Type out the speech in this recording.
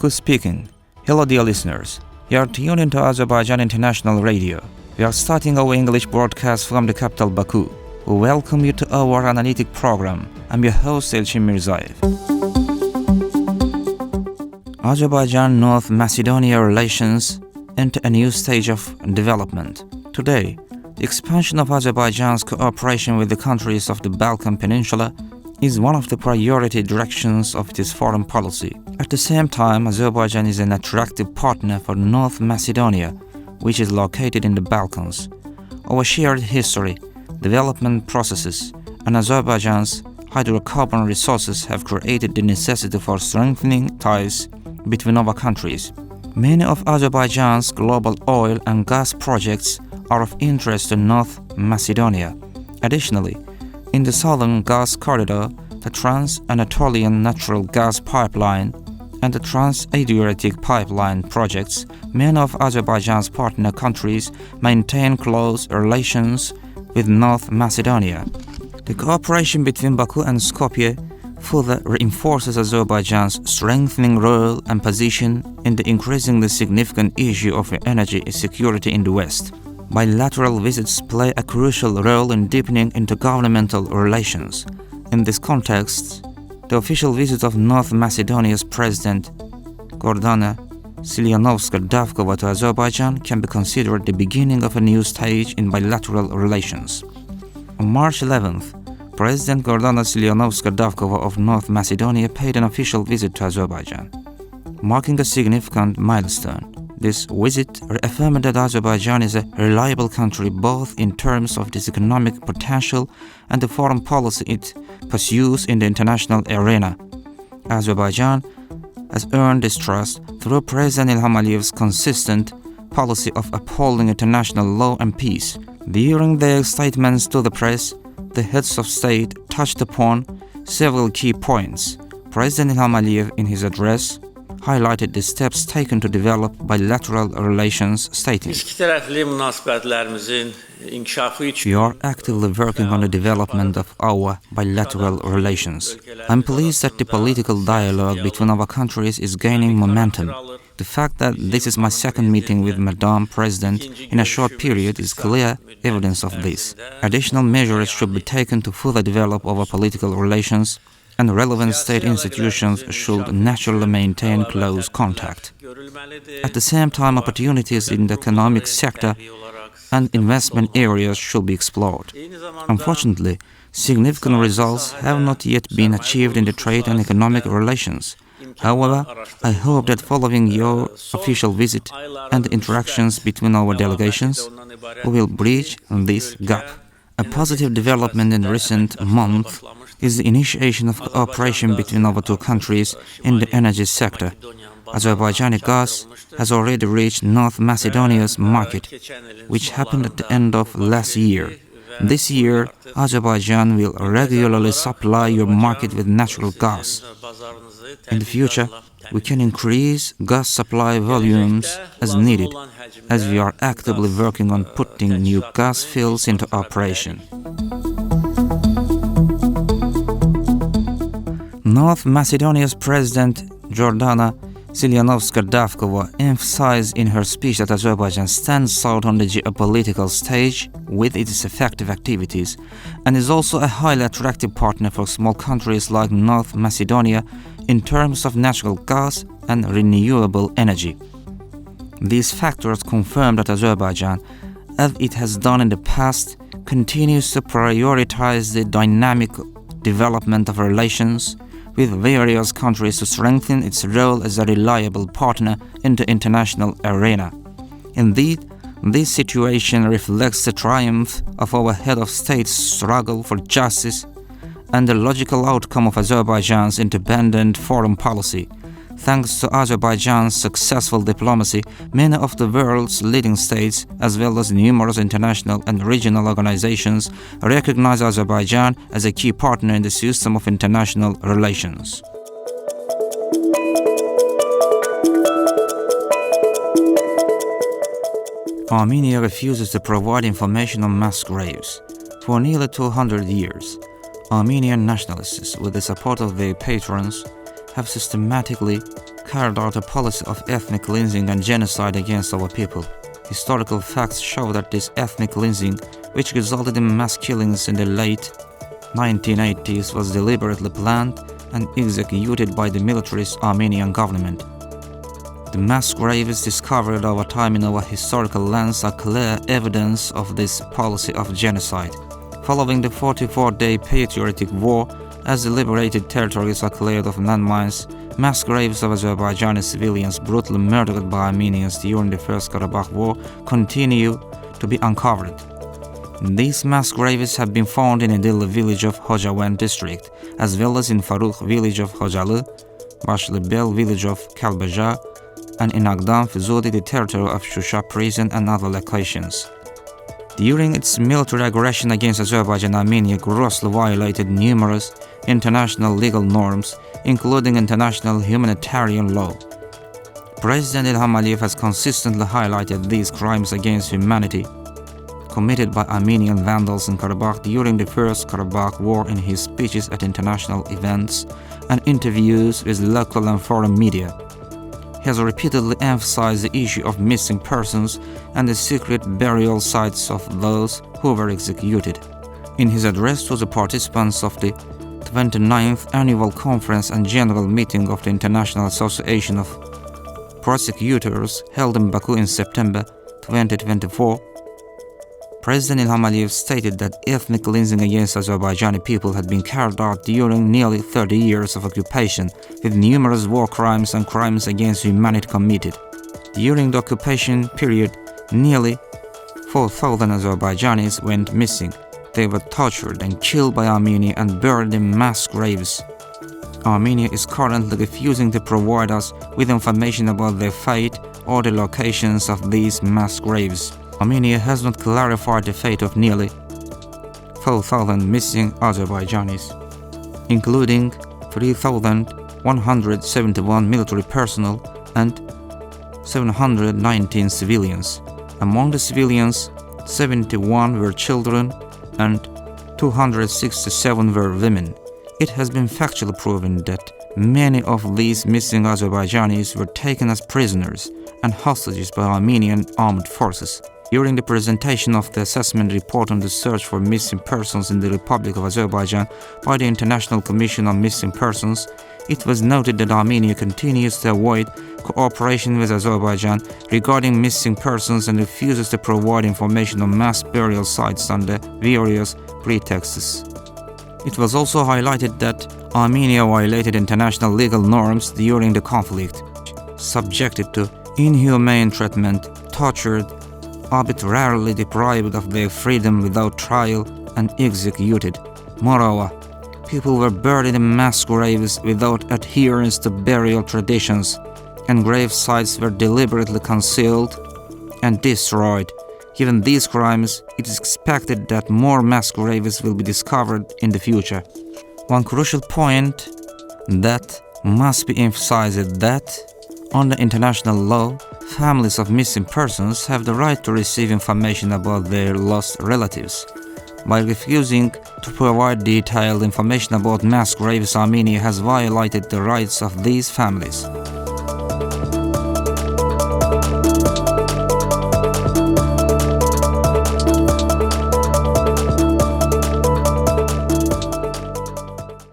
Baku speaking. Hello dear listeners. You are tuned into Azerbaijan International Radio. We are starting our English broadcast from the capital Baku. We welcome you to our analytic program. I'm your host Elchin Mirzaev. Azerbaijan-North Macedonia relations enter a new stage of development. Today, the expansion of Azerbaijan's cooperation with the countries of the Balkan Peninsula is one of the priority directions of its foreign policy. At the same time, Azerbaijan is an attractive partner for North Macedonia, which is located in the Balkans. Our shared history, development processes, and Azerbaijan's hydrocarbon resources have created the necessity for strengthening ties between our countries. Many of Azerbaijan's global oil and gas projects are of interest to North Macedonia. Additionally, in the southern gas corridor, the Trans-Anatolian Natural Gas Pipeline and the Trans-Adriatic Pipeline projects, many of Azerbaijan's partner countries maintain close relations with North Macedonia. The cooperation between Baku and Skopje further reinforces Azerbaijan's strengthening role and position in the increasingly significant issue of energy security in the West. Bilateral visits play a crucial role in deepening intergovernmental relations. In this context, the official visit of North Macedonia's President Gordana Siljanovska-Davkova to Azerbaijan can be considered the beginning of a new stage in bilateral relations. On March 11th, President Gordana Siljanovska-Davkova of North Macedonia paid an official visit to Azerbaijan, marking a significant milestone. This visit reaffirmed that Azerbaijan is a reliable country both in terms of its economic potential and the foreign policy it pursues in the international arena. Azerbaijan has earned this trust through President Ilham Aliyev's consistent policy of upholding international law and peace. During their statements to the press, the heads of state touched upon several key points. President Ilham Aliyev, in his address, highlighted the steps taken to develop bilateral relations, stating, "We are actively working on the development of our bilateral relations. I'm pleased that the political dialogue between our countries is gaining momentum. The fact that this is my second meeting with Madam President in a short period is clear evidence of this. Additional measures should be taken to further develop our political relations, and relevant state institutions should naturally maintain close contact. At the same time, opportunities in the economic sector and investment areas should be explored. Unfortunately, significant results have not yet been achieved in the trade and economic relations. However, I hope that following your official visit and the interactions between our delegations, we will bridge this gap." A positive development in recent months is the initiation of cooperation between our two countries in the energy sector. Azerbaijani gas has already reached North Macedonia's market, which happened at the end of last year. This year, Azerbaijan will regularly supply your market with natural gas. In the future, we can increase gas supply volumes as needed, as we are actively working on putting new gas fields into operation. North Macedonia's President Gordana Siljanovska-Davkova emphasized in her speech that Azerbaijan stands out on the geopolitical stage with its effective activities and is also a highly attractive partner for small countries like North Macedonia in terms of natural gas and renewable energy. These factors confirm that Azerbaijan, as it has done in the past, continues to prioritize the dynamic development of relations with various countries to strengthen its role as a reliable partner in the international arena. Indeed, this situation reflects the triumph of our head of state's struggle for justice and the logical outcome of Azerbaijan's independent foreign policy. Thanks to Azerbaijan's successful diplomacy, many of the world's leading states, as well as numerous international and regional organizations, recognize Azerbaijan as a key partner in the system of international relations. Armenia refuses to provide information on mass graves. For nearly 200 years, Armenian nationalists, with the support of their patrons, have systematically carried out a policy of ethnic cleansing and genocide against our people. Historical facts show that this ethnic cleansing, which resulted in mass killings in the late 1980s, was deliberately planned and executed by the militarist Armenian government. The mass graves discovered over time in our historical lands are clear evidence of this policy of genocide. Following the 44-day patriotic war, as the liberated territories are cleared of landmines, mass graves of Azerbaijani civilians brutally murdered by Armenians during the First Karabakh War continue to be uncovered. These mass graves have been found in Idil village of Hojavan district, as well as in Farukh village of Hojalı, Bashlibel village of Kalbaja, and in Agdam Fuzuli, the territory of Shusha prison and other locations. During its military aggression against Azerbaijan, Armenia grossly violated numerous international legal norms, including international humanitarian law. President Ilham Aliyev has consistently highlighted these crimes against humanity committed by Armenian vandals in Karabakh during the First Karabakh War in his speeches at international events and interviews with local and foreign media. He has repeatedly emphasized the issue of missing persons and the secret burial sites of those who were executed. In his address to the participants of the 29th Annual Conference and General Meeting of the International Association of Prosecutors held in Baku in September 2024, President Ilham Aliyev stated that ethnic cleansing against Azerbaijani people had been carried out during nearly 30 years of occupation, with numerous war crimes and crimes against humanity committed. During the occupation period, nearly 4,000 Azerbaijanis went missing. They were tortured and killed by Armenia and buried in mass graves. Armenia is currently refusing to provide us with information about their fate or the locations of these mass graves. Armenia has not clarified the fate of nearly 4,000 missing Azerbaijanis, including 3,171 military personnel and 719 civilians. Among the civilians, 71 were children and 267 were women. It has been factually proven that many of these missing Azerbaijanis were taken as prisoners and hostages by Armenian armed forces. During the presentation of the assessment report on the search for missing persons in the Republic of Azerbaijan by the International Commission on Missing Persons, it was noted that Armenia continues to avoid cooperation with Azerbaijan regarding missing persons and refuses to provide information on mass burial sites under various pretexts. It was also highlighted that Armenia violated international legal norms during the conflict, subjected to inhumane treatment, tortured, arbitrarily deprived of their freedom without trial, and executed. Moreover, people were buried in mass graves without adherence to burial traditions, and grave sites were deliberately concealed and destroyed. Given these crimes, it is expected that more mass graves will be discovered in the future. One crucial point that must be emphasized is that, under international law, families of missing persons have the right to receive information about their lost relatives. By refusing to provide detailed information about mass graves, Armenia has violated the rights of these families.